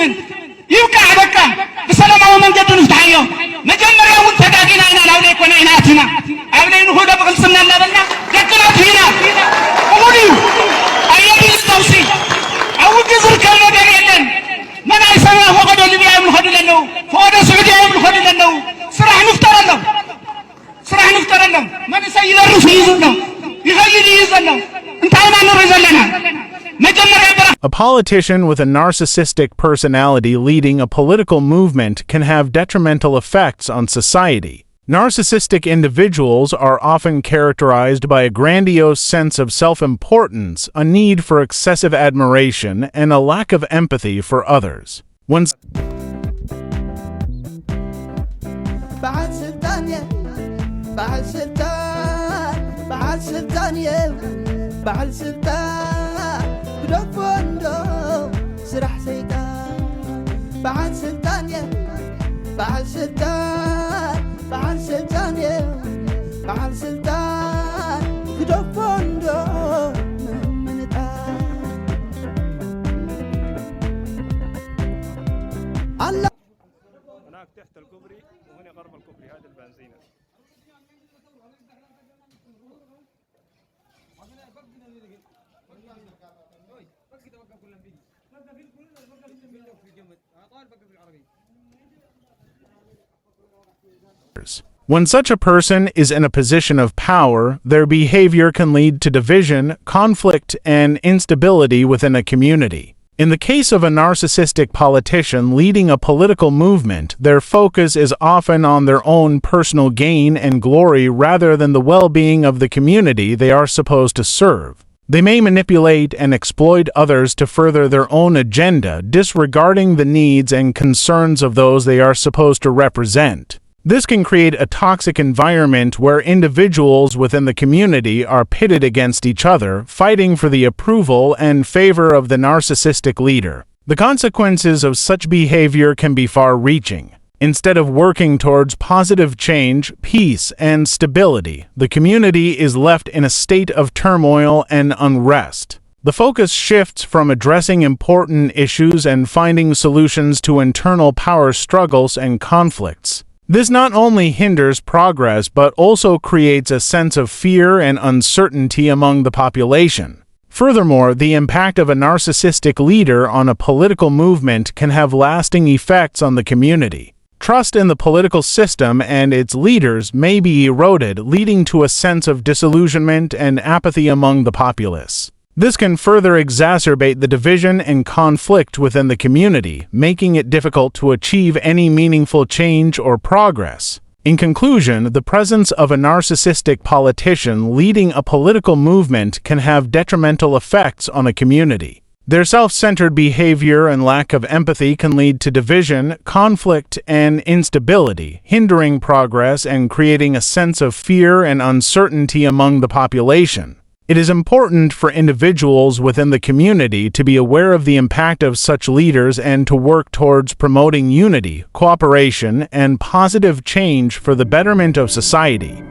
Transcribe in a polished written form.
ركبن يوقع بكا بسلامه من قد نفتحيه مجمريا وتداقينا هنا لو ليكون عيناتنا أولين هو ده بغلصنا لنا دكنات هنا قولي أيدي التوصي أو جزر كلمة دليلن من أيسنا هو قد اللي بيعمل خد لنا فوق السعودية يعمل خد لنا صراح نفتر لهم من سيد الرسول يزلنا يغير يزلنا انت ما نرزل لنا A politician with a narcissistic personality leading a political movement can have detrimental effects on society. Narcissistic individuals are often characterized by a grandiose sense of self-importance, a need for excessive admiration, and a lack of empathy for others. When سرح سيطان بعد سلطان يا بعد سلطان بعد سلطان يا بعد سلطان كدوفوندو منتا الله هناك تحت الكوبري وهنا غرب الكوبري هذا البنزينة When such a person is in a position of power, their behavior can lead to division, conflict, and instability within a community. In the case of a narcissistic politician leading a political movement, their focus is often on their own personal gain and glory rather than the well-being of the community they are supposed to serve. They may manipulate and exploit others to further their own agenda, disregarding the needs and concerns of those they are supposed to represent. This can create a toxic environment where individuals within the community are pitted against each other, fighting for the approval and favor of the narcissistic leader. The consequences of such behavior can be far-reaching. Instead of working towards positive change, peace, and stability, the community is left in a state of turmoil and unrest. The focus shifts from addressing important issues and finding solutions to internal power struggles and conflicts. This not only hinders progress but also creates a sense of fear and uncertainty among the population. Furthermore, the impact of a narcissistic leader on a political movement can have lasting effects on the community. Trust in the political system and its leaders may be eroded, leading to a sense of disillusionment and apathy among the populace. This can further exacerbate the division and conflict within the community, making it difficult to achieve any meaningful change or progress. In conclusion, the presence of a narcissistic politician leading a political movement can have detrimental effects on a community. Their self-centered behavior and lack of empathy can lead to division, conflict, and instability, hindering progress and creating a sense of fear and uncertainty among the population. It is important for individuals within the community to be aware of the impact of such leaders and to work towards promoting unity, cooperation, and positive change for the betterment of society.